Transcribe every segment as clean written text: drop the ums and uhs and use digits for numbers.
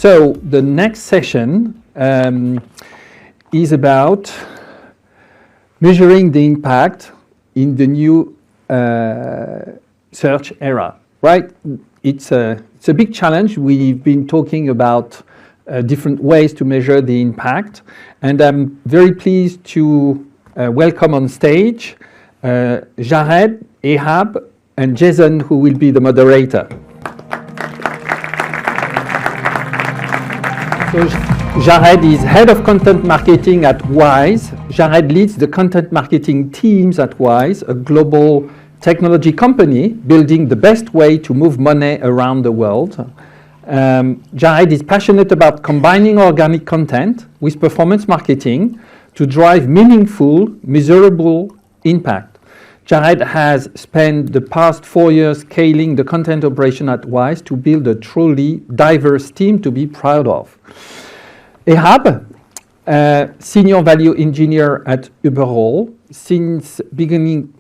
So the next session is about measuring the impact in the new search era, right? It's a big challenge. We've been talking about different ways to measure the impact, and I'm very pleased to welcome on stage Jared, Ehab, and Jason, who will be the moderator. So Jared is head of content marketing at Wise. Jared leads the content marketing teams at Wise, a global technology company building the best way to move money around the world. Jared is passionate about combining organic content with performance marketing to drive meaningful, measurable impact. Jared has spent the past 4 years scaling the content operation at Wise to build a truly diverse team to be proud of. Ehab, senior value engineer at Uberall, since becoming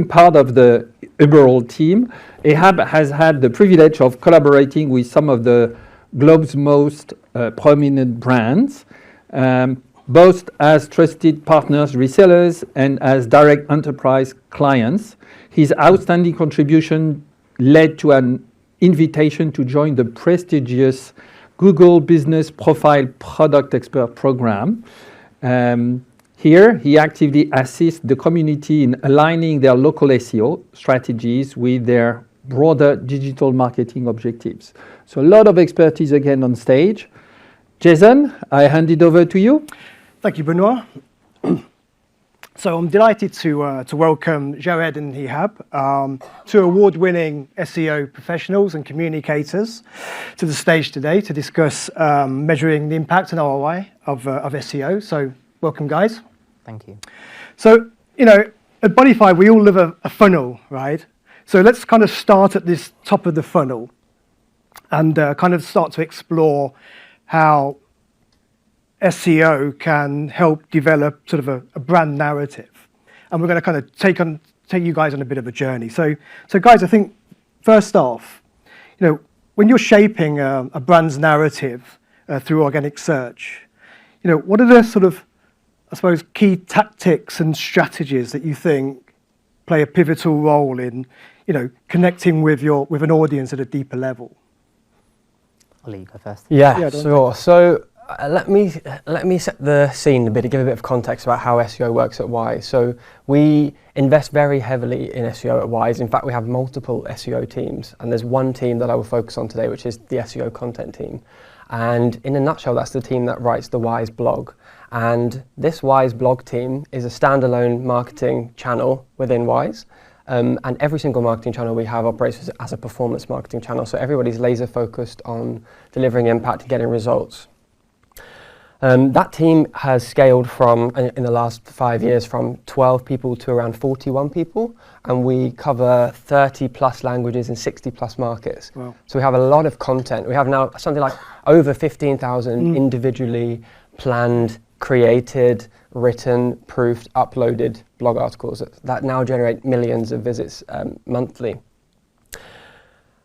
part of the Uberall team, Ehab has had the privilege of collaborating with some of the globe's most prominent brands, both as trusted partners, resellers, and as direct enterprise clients. His outstanding contribution led to an invitation to join the prestigious Google Business Profile Product Expert Program. Here, he actively assists the community in aligning their local SEO strategies with their broader digital marketing objectives. So a lot of expertise again on stage. Jason, I hand it over to you. Thank you, Benoit. So I'm delighted to welcome Jared and Ehab, two award-winning SEO professionals and communicators, to the stage today to discuss measuring the impact and ROI of SEO. So welcome, guys. Thank you. So, at Botify, we all live a funnel, right? So let's kind of start at this top of the funnel and kind of start to explore how SEO can help develop sort of a brand narrative. And we're going to kind of take you guys on a bit of a journey. So guys, I think first off, when you're shaping a brand's narrative through organic search, what are the sort of, I suppose, key tactics and strategies that you think play a pivotal role in, connecting with an audience at a deeper level? I'll let you go first. Yeah, sure. So let me set the scene a bit to give a bit of context about how SEO works at Wise. So we invest very heavily in SEO at Wise. In fact, we have multiple SEO teams, and there's one team that I will focus on today, which is the SEO content team. And in a nutshell, that's the team that writes the Wise blog. And this Wise blog team is a standalone marketing channel within Wise. And every single marketing channel we have operates as a performance marketing channel. So everybody's laser focused on delivering impact and getting results. That team has scaled from, in the last 5 years, from 12 people to around 41 people. And we cover 30 plus languages in 60 plus markets. Wow. So we have a lot of content. We have now something like over 15,000 individually planned, created, written, proofed, uploaded blog articles that now generate millions of visits monthly.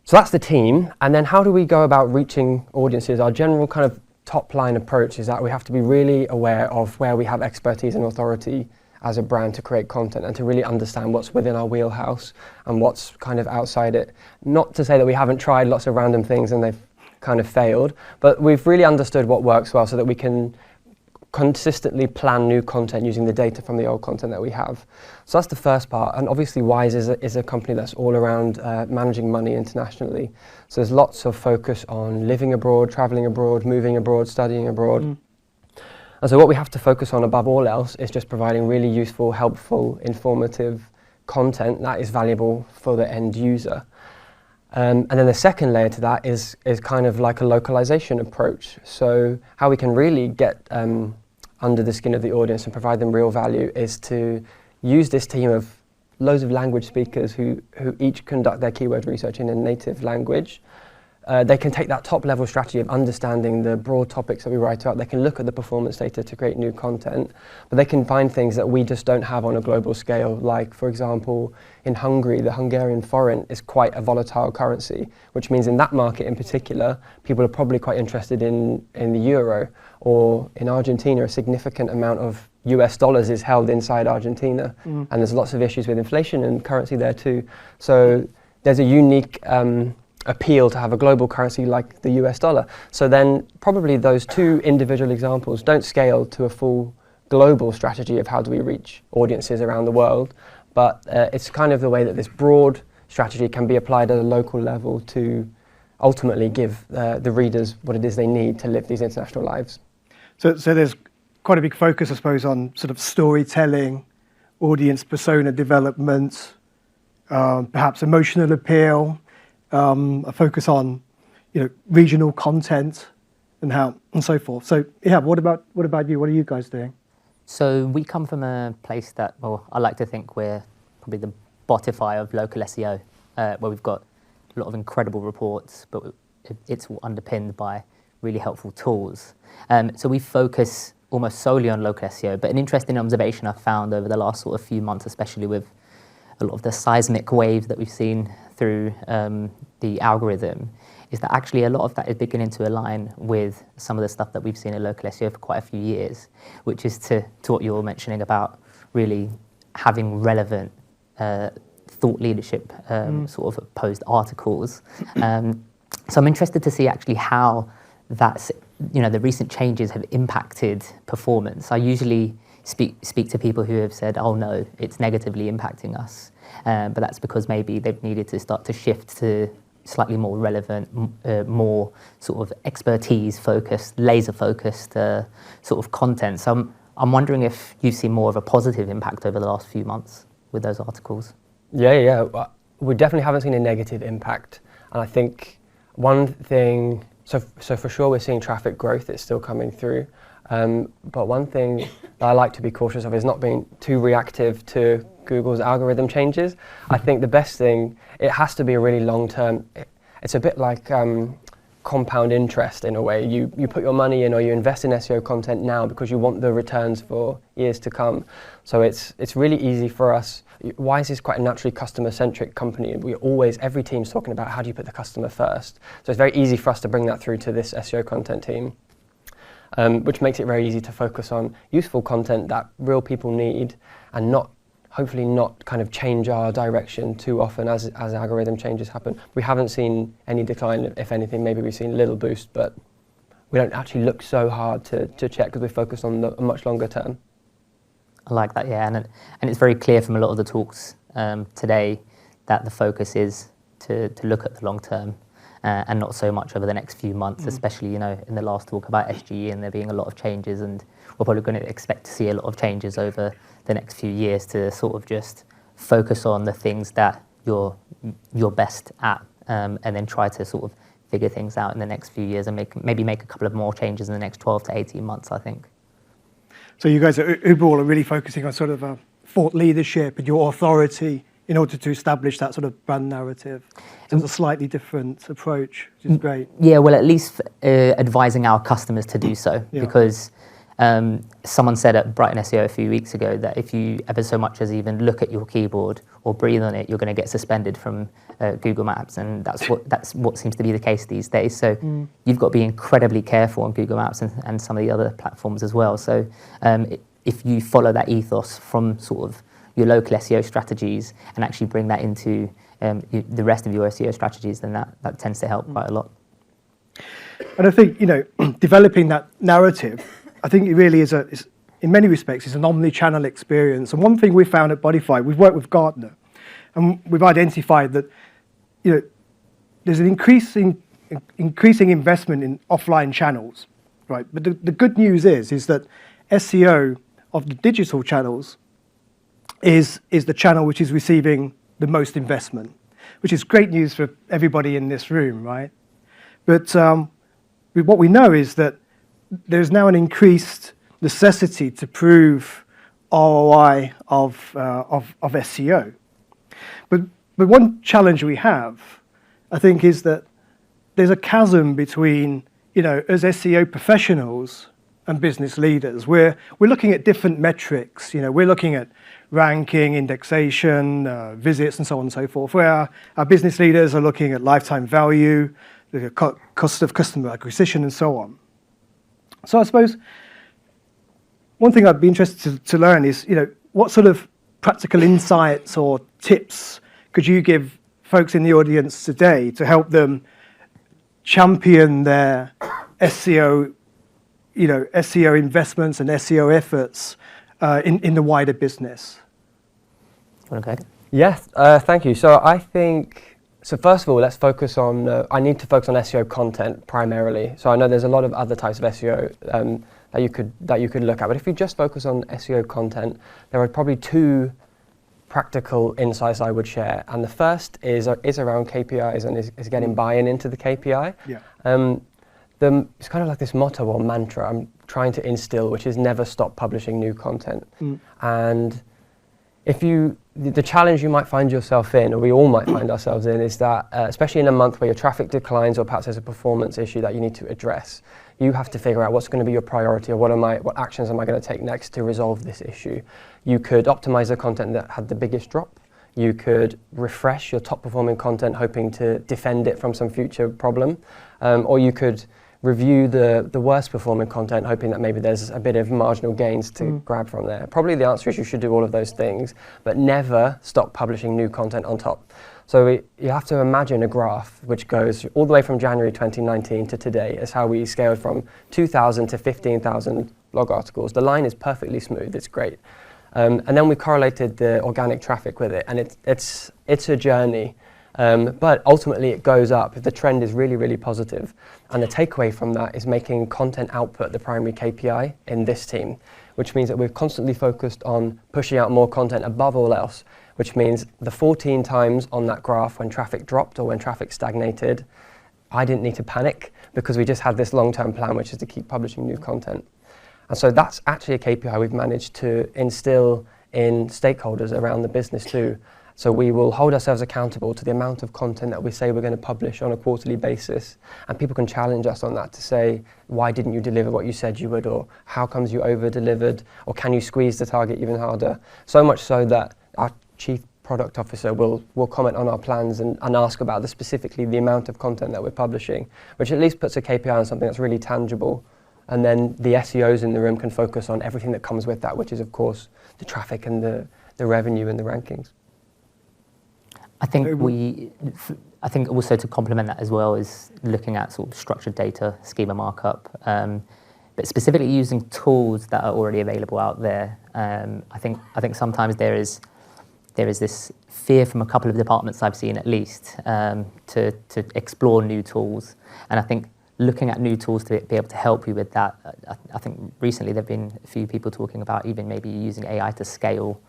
So that's the team. And then how do we go about reaching audiences? Our general kind of top line approach is that we have to be really aware of where we have expertise and authority as a brand to create content and to really understand what's within our wheelhouse and what's kind of outside it. Not to say that we haven't tried lots of random things and they've kind of failed, but we've really understood what works well so that we can consistently plan new content using the data from the old content that we have. So that's the first part. And obviously Wise is a company that's all around managing money internationally. So there's lots of focus on living abroad, traveling abroad, moving abroad, studying abroad. And so what we have to focus on above all else is just providing really useful, helpful, informative content that is valuable for the end user. And then the second layer to that is kind of like a localization approach. So how we can really get under the skin of the audience and provide them real value is to use this team of loads of language speakers who each conduct their keyword research in a native language, they can take that top level strategy of understanding the broad topics that we write about. They can look at the performance data to create new content, but they can find things that we just don't have on a global scale. Like, for example, in Hungary, the Hungarian forint is quite a volatile currency, which means in that market in particular, people are probably quite interested in the euro. Or in Argentina, a significant amount of US dollars is held inside Argentina, and there's lots of issues with inflation and currency there too. So there's a unique appeal to have a global currency like the US dollar. So then probably those two individual examples don't scale to a full global strategy of how do we reach audiences around the world, but it's kind of the way that this broad strategy can be applied at a local level to ultimately give the readers what it is they need to live these international lives. So there's quite a big focus, I suppose, on sort of storytelling, audience persona development, perhaps emotional appeal, a focus on, regional content and so forth. So yeah, what about you? What are you guys doing? So we come from a place that, well, I like to think we're probably the Botify of local SEO, where we've got a lot of incredible reports, but it's all underpinned by really helpful tools. So we focus almost solely on local SEO, but an interesting observation I've found over the last sort of few months, especially with a lot of the seismic wave that we've seen through the algorithm, is that actually a lot of that is beginning to align with some of the stuff that we've seen in local SEO for quite a few years, which is to what you were mentioning about really having relevant thought leadership sort of posed articles. So I'm interested to see actually how that's, the recent changes have impacted performance. I usually speak to people who have said, oh no, it's negatively impacting us. But that's because maybe they've needed to start to shift to slightly more relevant, more sort of expertise-focused, laser-focused sort of content. So I'm wondering if you've seen more of a positive impact over the last few months with those articles. Yeah. We definitely haven't seen a negative impact. And I think one thing, so for sure we're seeing traffic growth, it's still coming through. But one thing that I like to be cautious of is not being too reactive to Google's algorithm changes. I think the best thing, it has to be a really long-term, it's a bit like compound interest in a way. You put your money in or you invest in SEO content now because you want the returns for years to come. So it's really easy for us. Wise is quite a naturally customer-centric company. Every team's talking about how do you put the customer first. So it's very easy for us to bring that through to this SEO content team. Which makes it very easy to focus on useful content that real people need and hopefully not kind of change our direction too often as algorithm changes happen. We haven't seen any decline. If anything, maybe we've seen a little boost, but we don't actually look so hard to check because we're focused on the much longer term. I like that, yeah. And it's very clear from a lot of the talks today that the focus is to look at the long term. And not so much over the next few months, especially, in the last talk about SGE and there being a lot of changes, and we're probably going to expect to see a lot of changes over the next few years to sort of just focus on the things that you're best at, and then try to sort of figure things out in the next few years and maybe make a couple of more changes in the next 12 to 18 months, I think. So you guys at Uberall are really focusing on sort of thought leadership and your authority in order to establish that sort of brand narrative. So it's a slightly different approach, which is great. Yeah, well, at least advising our customers to do so, because someone said at Brighton SEO a few weeks ago that if you ever so much as even look at your keyboard or breathe on it, you're going to get suspended from Google Maps, and that's what seems to be the case these days. So you've got to be incredibly careful on Google Maps and some of the other platforms as well. So if you follow that ethos from sort of your local SEO strategies and actually bring that into the rest of your SEO strategies, then that tends to help quite a lot. And I think, developing that narrative, I think it really is in many respects, it's an omni-channel experience. And one thing we found at Botify, we've worked with Gartner, and we've identified that, there's an increasing investment in offline channels, right? But the good news is that SEO of the digital channels is the channel which is receiving the most investment, which is great news for everybody in this room, right? But what we know is that there's now an increased necessity to prove ROI of SEO. But one challenge we have, I think, is that there's a chasm between, as SEO professionals and business leaders. We're looking at different metrics. We're looking at ranking, indexation, visits, and so on and so forth, where our business leaders are looking at lifetime value, the cost of customer acquisition, and so on. So I suppose one thing I'd be interested to learn is, what sort of practical insights or tips could you give folks in the audience today to help them champion their SEO, SEO investments and SEO efforts in the wider business? Okay. Yes, thank you. So I think, first of all, let's focus on, I need to focus on SEO content primarily. So I know there's a lot of other types of SEO that you could look at, but if you just focus on SEO content, there are probably two practical insights I would share. And the first is around KPIs and is getting buy-in into the KPI. Yeah. It's kind of like this motto or mantra I'm trying to instill, which is never stop publishing new content. And the challenge you might find yourself in, or we all might find ourselves in, is that, especially in a month where your traffic declines or perhaps there's a performance issue that you need to address, you have to figure out what's going to be your priority, or what actions am I going to take next to resolve this issue. You could optimize the content that had the biggest drop. You could refresh your top performing content, hoping to defend it from some future problem. Or you could review the worst performing content, hoping that maybe there's a bit of marginal gains to grab from there. Probably the answer is you should do all of those things, but never stop publishing new content on top. So you have to imagine a graph which goes all the way from January 2019 to today as how we scaled from 2,000 to 15,000 blog articles. The line is perfectly smooth, it's great. And then we correlated the organic traffic with it, and it's a journey. But ultimately it goes up. The trend is really, really positive. And the takeaway from that is making content output the primary KPI in this team, which means that we're constantly focused on pushing out more content above all else, which means the 14 times on that graph when traffic dropped or when traffic stagnated, I didn't need to panic because we just had this long-term plan, which is to keep publishing new content. And so that's actually a KPI we've managed to instill in stakeholders around the business too. So we will hold ourselves accountable to the amount of content that we say we're going to publish on a quarterly basis. And people can challenge us on that to say, why didn't you deliver what you said you would? Or how comes you over-delivered? Or can you squeeze the target even harder? So much so that our chief product officer will comment on our plans and ask about specifically the amount of content that we're publishing, which at least puts a KPI on something that's really tangible. And then the SEOs in the room can focus on everything that comes with that, which is, of course, the traffic and the revenue and the rankings. I think also to complement that as well is looking at sort of structured data, schema markup, but specifically using tools that are already available out there. I think sometimes there is this fear from a couple of departments I've seen at least to explore new tools, and I think looking at new tools to be able to help you with that. I think recently there have been a few people talking about even maybe using AI to scale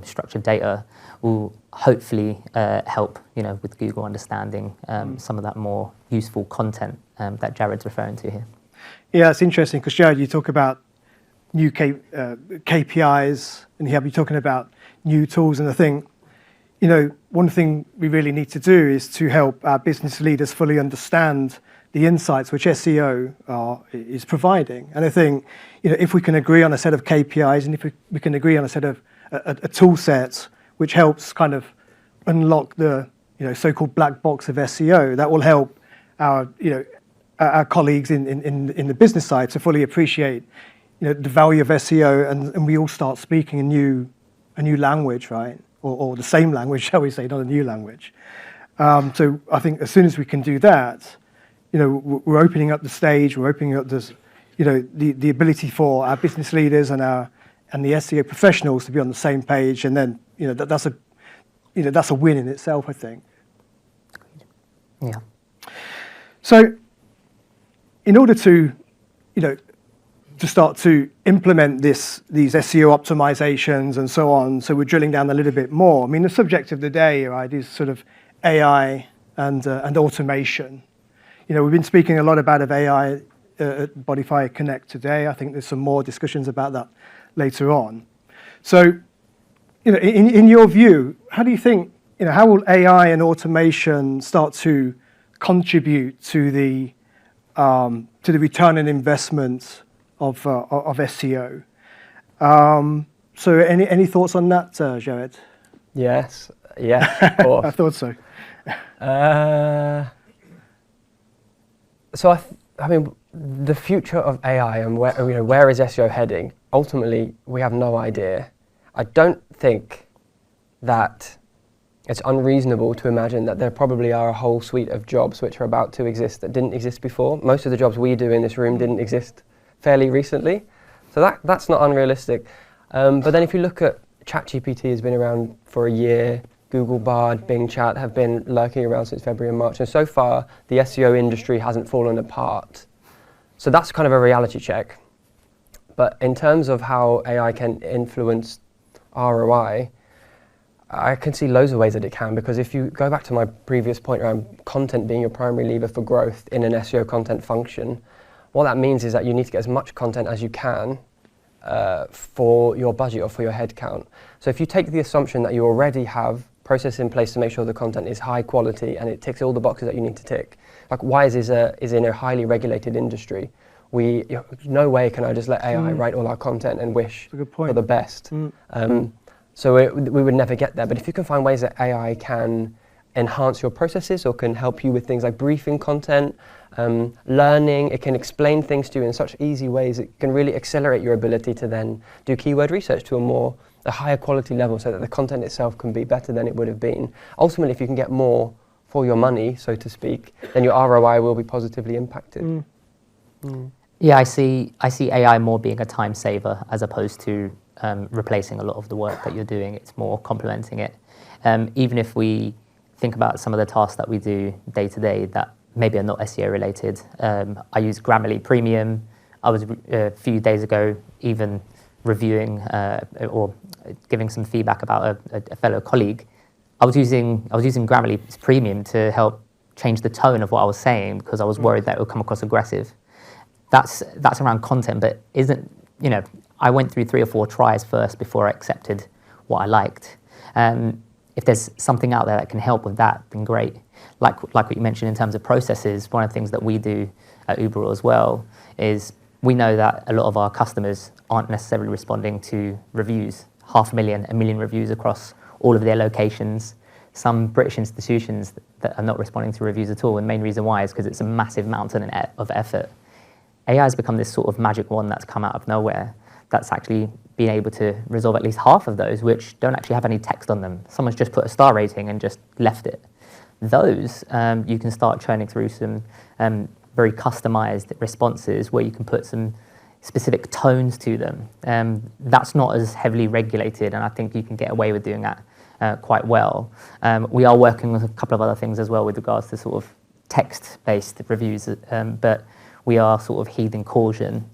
structured data will hopefully help, with Google understanding some of that more useful content that Jared's referring to here. Yeah, it's interesting because Jared, you talk about new KPIs, and Ehab, you're talking about new tools, and I think, one thing we really need to do is to help our business leaders fully understand the insights which SEO is providing. And I think, if we can agree on a set of KPIs, and if we can agree on a set of a tool set which helps kind of unlock the so-called black box of SEO, that will help our colleagues in the business side to fully appreciate the value of SEO, and we all start speaking a new language, right? Or the same language, shall we say, not a new language. So I think as soon as we can do that, we're opening up the stage, we're opening up this, the ability for our business leaders and the SEO professionals to be on the same page, and then that's a win in itself, I think. Yeah. So, in order to to start to implement these SEO optimizations and so on, so we're drilling down a little bit more. I mean, the subject of the day, right, is sort of AI and automation. We've been speaking a lot about AI at Botify Connect today. I think there's some more discussions about that later on. So, in your view, how do you think, how will AI and automation start to contribute to the return on investment of SEO. So any thoughts on that, Jared? Yes, of course. I thought so. So I mean, the future of AI and where is SEO heading? Ultimately, we have no idea. I don't think that it's unreasonable to imagine that there probably are a whole suite of jobs which are about to exist that didn't exist before. Most of the jobs we do in this room didn't exist fairly recently, so that's not unrealistic. But then if you look at ChatGPT, has been around for a year. Google Bard, Bing Chat have been lurking around since February and March, and so far the SEO industry hasn't fallen apart. So that's kind of a reality check. But in terms of how AI can influence ROI, I can see loads of ways that it can, because if you go back to my previous point around content being your primary lever for growth in an SEO content function, what that means is that you need to get as much content as you can for your budget or for your headcount. So if you take the assumption that you already have process in place to make sure the content is high quality and it ticks all the boxes that you need to tick. Like Wise is in a highly regulated industry. No way can I just let AI write all our content and wish for the best. So we would never get there. But if you can find ways that AI can enhance your processes or can help you with things like briefing content, learning, it can explain things to you in such easy ways, it can really accelerate your ability to then do keyword research to a higher quality level so that the content itself can be better than it would have been. Ultimately, if you can get more for your money, so to speak, then your ROI will be positively impacted. Yeah, I see AI more being a time saver as opposed to replacing a lot of the work that you're doing. It's more complementing it. Even if we think about some of the tasks that we do day to day that maybe are not SEO related. I use Grammarly Premium. I was a few days ago even reviewing or giving some feedback about a fellow colleague. I was using Grammarly Premium to help change the tone of what I was saying because I was worried that it would come across aggressive. That's around content, but I went through 3 or 4 tries first before I accepted what I liked. If there's something out there that can help with that, then great. Like what you mentioned in terms of processes, one of the things that we do at Uberall as well is we know that a lot of our customers aren't necessarily responding to reviews. 500,000, 1 million reviews across all of their locations. Some British institutions that are not responding to reviews at all, and the main reason why is because it's a massive mountain of effort. AI has become this sort of magic wand that's come out of nowhere that's actually been able to resolve at least half of those which don't actually have any text on them. Someone's just put a star rating and just left it. Those, you can start churning through some very customized responses where you can put some specific tones to them. That's not as heavily regulated, and I think you can get away with doing that quite well. We are working with a couple of other things as well with regards to sort of text-based reviews, but we are sort of heeding caution.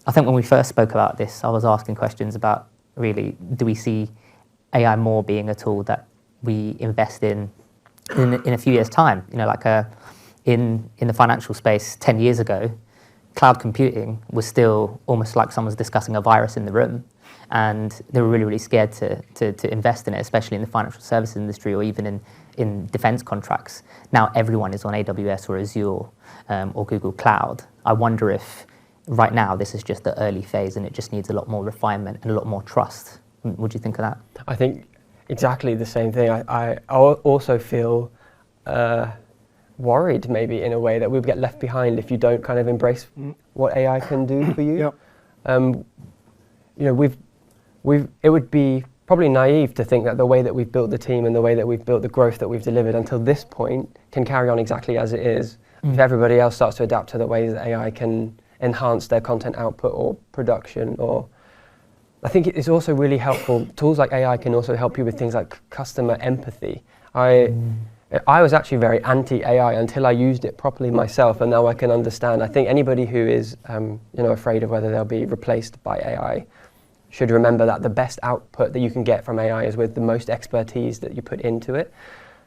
I think when we first spoke about this, I was asking questions about really, do we see AI more being a tool that we invest in a few years' time? In the financial space 10 years ago, cloud computing was still almost like someone's discussing a virus in the room, and they were really, really scared to invest in it, especially in the financial services industry or even in defense contracts. Now everyone is on AWS or Azure or Google Cloud. I wonder if right now this is just the early phase and it just needs a lot more refinement and a lot more trust. What do you think of that? I think exactly the same thing. I also feel worried maybe in a way that we'll get left behind if you don't kind of embrace what AI can do for you. Yep. It would be probably naive to think that the way that we've built the team and the way that we've built the growth that we've delivered until this point can carry on exactly as it is. If everybody else starts to adapt to the ways that AI can enhance their content output or production, or I think it's also really helpful. Tools like AI can also help you with things like customer empathy. I was actually very anti-AI until I used it properly myself, and now I can understand. I think anybody who is afraid of whether they'll be replaced by AI should remember that the best output that you can get from AI is with the most expertise that you put into it.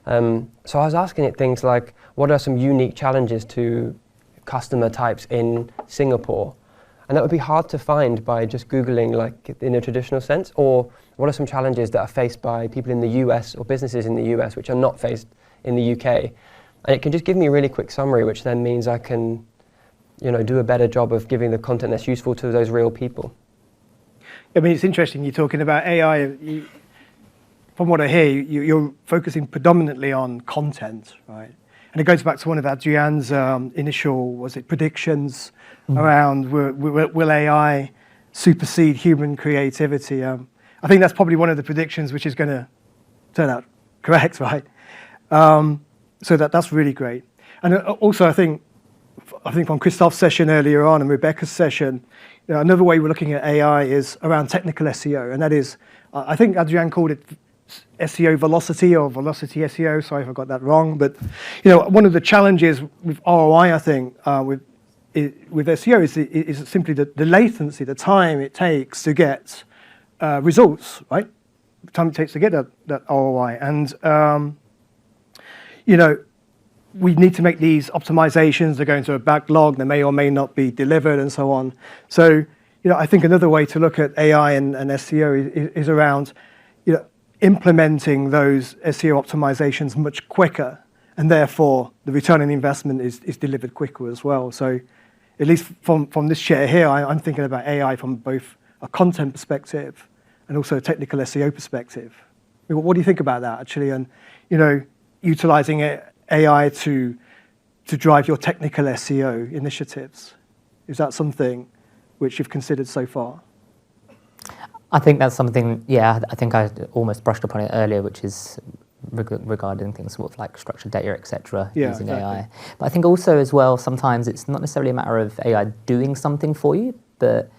So I was asking it things like, what are some unique challenges to customer types in Singapore? And that would be hard to find by just Googling like in a traditional sense. Or what are some challenges that are faced by people in the US or businesses in the US which are not faced in the UK? And it can just give me a really quick summary, which then means I can, do a better job of giving the content that's useful to those real people. I mean, it's interesting you're talking about AI. From what I hear, you're focusing predominantly on content, right? And it goes back to one of Adrian's initial, predictions around will AI supersede human creativity? I think that's probably one of the predictions which is going to turn out correct, right? So that's really great. And also, I think from Christoph's session earlier on and Rebecca's session, another way we're looking at AI is around technical SEO, and that is, I think Adrian called it SEO velocity or velocity SEO. Sorry if I got that wrong, but one of the challenges with ROI, I think, with SEO is simply the latency, the time it takes to get results, right? The time it takes to get that ROI, and we need to make these optimizations. They're going to a backlog. They may or may not be delivered, and so on. So, I think another way to look at AI and SEO is around, implementing those SEO optimizations much quicker, and therefore the return on investment is delivered quicker as well. So, at least from this chair here, I'm thinking about AI from both a content perspective and also a technical SEO perspective. What do you think about that, actually? And utilizing AI to drive your technical SEO initiatives. Is that something which you've considered so far? I think that's something, I think I almost brushed upon it earlier, which is regarding things sort of like structured data, etc., using exactly. AI. But I think also as well, sometimes it's not necessarily a matter of AI doing something for you, but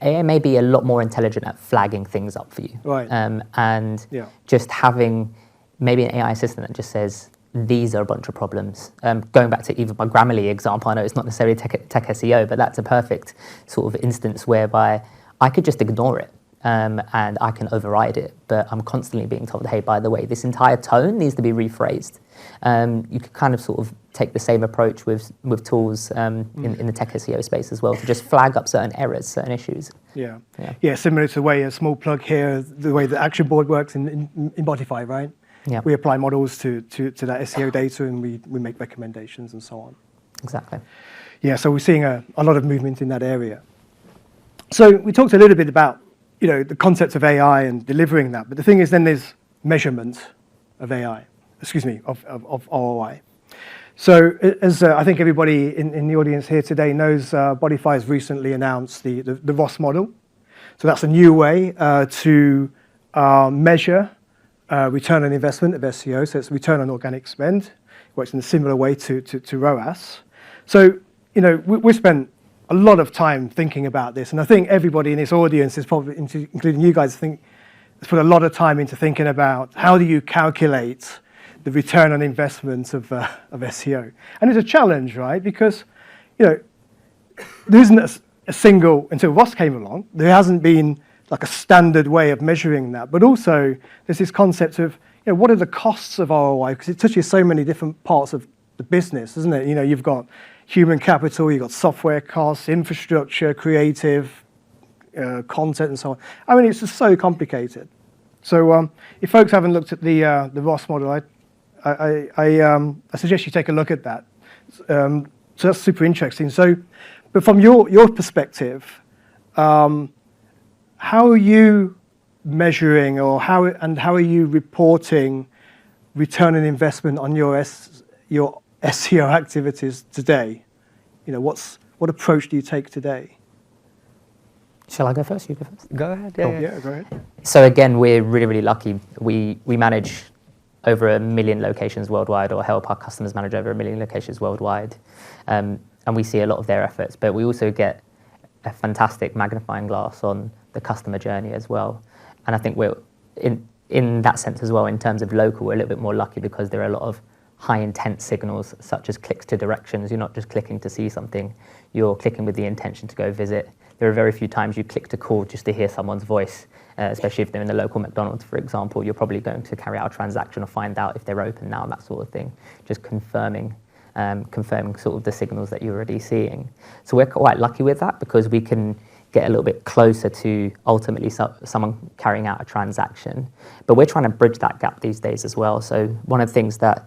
AI may be a lot more intelligent at flagging things up for you. Right. And just having maybe an AI assistant that just says, these are a bunch of problems. Going back to even my Grammarly example, I know it's not necessarily tech SEO, but that's a perfect sort of instance whereby I could just ignore it and I can override it, but I'm constantly being told, hey, by the way, this entire tone needs to be rephrased. You could kind of sort of take the same approach with tools in the tech SEO space as well, to just flag up certain errors, certain issues. Yeah, similar to the way a small plug here, the way the action board works in Botify, right? Yeah. We apply models to that SEO data, and we make recommendations and so on. Exactly. Yeah, so we're seeing a lot of movement in that area. So we talked a little bit about the concept of AI and delivering that, but the thing is, then there's measurement of of ROI. So as I think everybody in the audience here today knows, Botify has recently announced the ROS model. So that's a new way to measure return on investment of SEO, so it's return on organic spend. It works in a similar way to ROAS. So, we spent a lot of time thinking about this, and I think everybody in this audience is probably, including you guys, has put a lot of time into thinking about how do you calculate the return on investment of SEO. And it's a challenge, right? Because, there isn't a single, until ROS came along, there hasn't been like a standard way of measuring that. But also, there's this concept of, what are the costs of ROI? Because it touches so many different parts of the business, isn't it? You've got human capital, you've got software costs, infrastructure, creative, content, and so on. I mean, it's just so complicated. So if folks haven't looked at the ROS model, I suggest you take a look at that. So that's super interesting. So, but from your perspective, how are you measuring, or how are you reporting return on investment on your SEO activities today? What approach do you take today? Shall I go first? You go first. Go ahead. Yeah, go ahead. So again, we're really, really lucky. We manage over 1 million locations worldwide, or help our customers manage over 1 million locations worldwide, and we see a lot of their efforts. But we also get a fantastic magnifying glass on the customer journey as well. And I think we're in that sense as well, in terms of local, we're a little bit more lucky because there are a lot of high intent signals, such as clicks to directions. You're not just clicking to see something, you're clicking with the intention to go visit. There are very few times you click to call just to hear someone's voice, especially if they're in the local McDonald's, for example. You're probably going to carry out a transaction or find out if they're open now, that sort of thing. Just confirming sort of the signals that you're already seeing. So we're quite lucky with that, because we can get a little bit closer to ultimately someone carrying out a transaction. But we're trying to bridge that gap these days as well. So one of the things that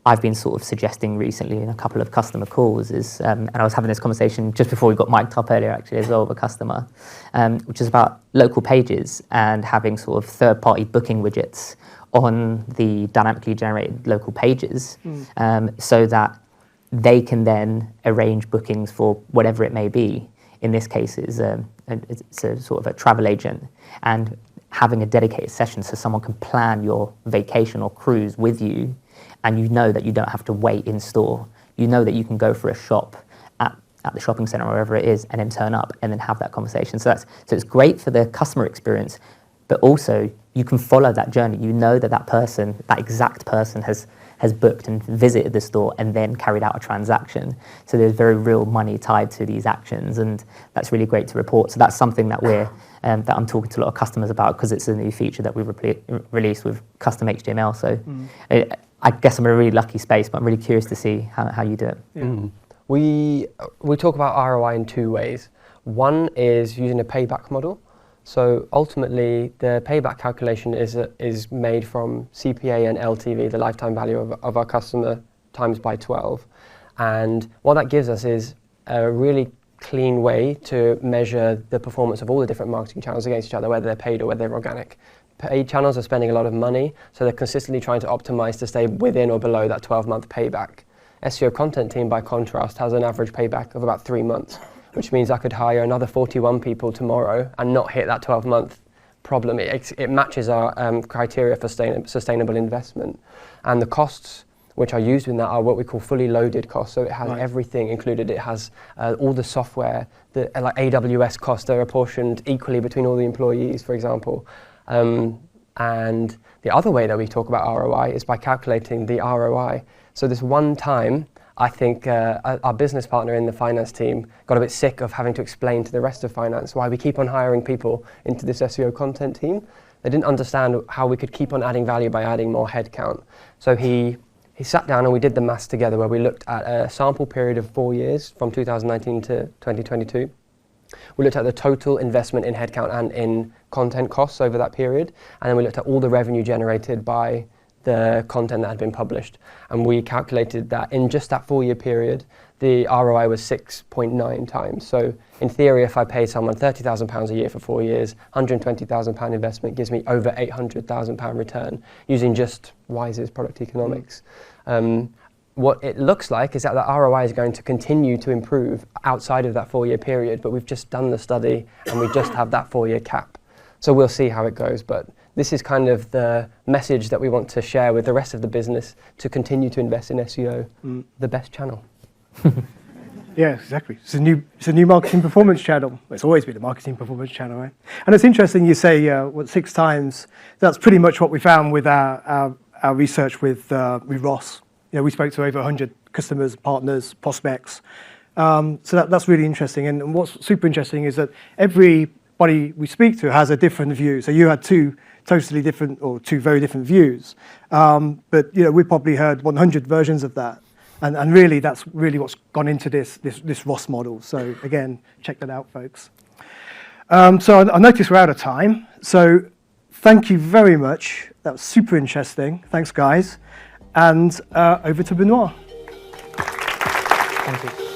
I've been sort of suggesting recently in a couple of customer calls is, and I was having this conversation just before we got mic'd up earlier actually as well with a customer, which is about local pages and having sort of third-party booking widgets on the dynamically generated local pages, so that they can then arrange bookings for whatever it may be. In this case, it's a sort of a travel agent, and having a dedicated session so someone can plan your vacation or cruise with you, and you know that you don't have to wait in store. You know that you can go for a shop at the shopping centre or wherever it is and then turn up and then have that conversation. So it's great for the customer experience, but also you can follow that journey. You know that that exact person has booked and visited the store and then carried out a transaction. So there's very real money tied to these actions, and that's really great to report. So that's something that that I'm talking to a lot of customers about, because it's a new feature that we released with custom HTML. So I guess I'm in a really lucky space, but I'm really curious to see how you do it. Yeah. We talk about ROI in two ways. One is using a payback model. So ultimately, the payback calculation is made from CPA and LTV, the lifetime value of our customer, times by 12. And what that gives us is a really clean way to measure the performance of all the different marketing channels against each other, whether they're paid or whether they're organic. Paid channels are spending a lot of money, so they're consistently trying to optimize to stay within or below that 12-month payback. SEO content team, by contrast, has an average payback of about 3 months, which means I could hire another 41 people tomorrow and not hit that 12-month problem. It matches our criteria for sustainable investment. And the costs which are used in that are what we call fully loaded costs. So it has everything included. It has all the software, like AWS costs are apportioned equally between all the employees, for example. And the other way that we talk about ROI is by calculating the ROI. So this one time, I think our business partner in the finance team got a bit sick of having to explain to the rest of finance why we keep on hiring people into this SEO content team. They didn't understand how we could keep on adding value by adding more headcount. So he sat down and we did the maths together, where we looked at a sample period of 4 years from 2019 to 2022. We looked at the total investment in headcount and in content costs over that period, and then we looked at all the revenue generated by the content that had been published, and we calculated that in just that 4-year period, the ROI was 6.9 times. So in theory, if I pay someone £30,000 a year for 4 years, £120,000 investment gives me over £800,000 return using just Wise's product economics. What it looks like is that the ROI is going to continue to improve outside of that 4-year period, but we've just done the study and we just have that 4-year cap. So we'll see how it goes, but this is kind of the message that we want to share with the rest of the business to continue to invest in SEO, the best channel. Yeah, exactly. It's a new marketing performance channel. It's always been a marketing performance channel, right? And it's interesting you say 6 times. That's pretty much what we found with our research with Ross. You know, we spoke to over 100 customers, partners, prospects. So that's really interesting. And what's super interesting is that everybody we speak to has a different view. So you had 2 totally different, or 2 very different views. But you know, we probably heard 100 versions of that. And really, that's really what's gone into this Ross model. So again, check that out, folks. So I notice we're out of time. So thank you very much. That was super interesting. Thanks, guys. And over to Benoit. Thank you.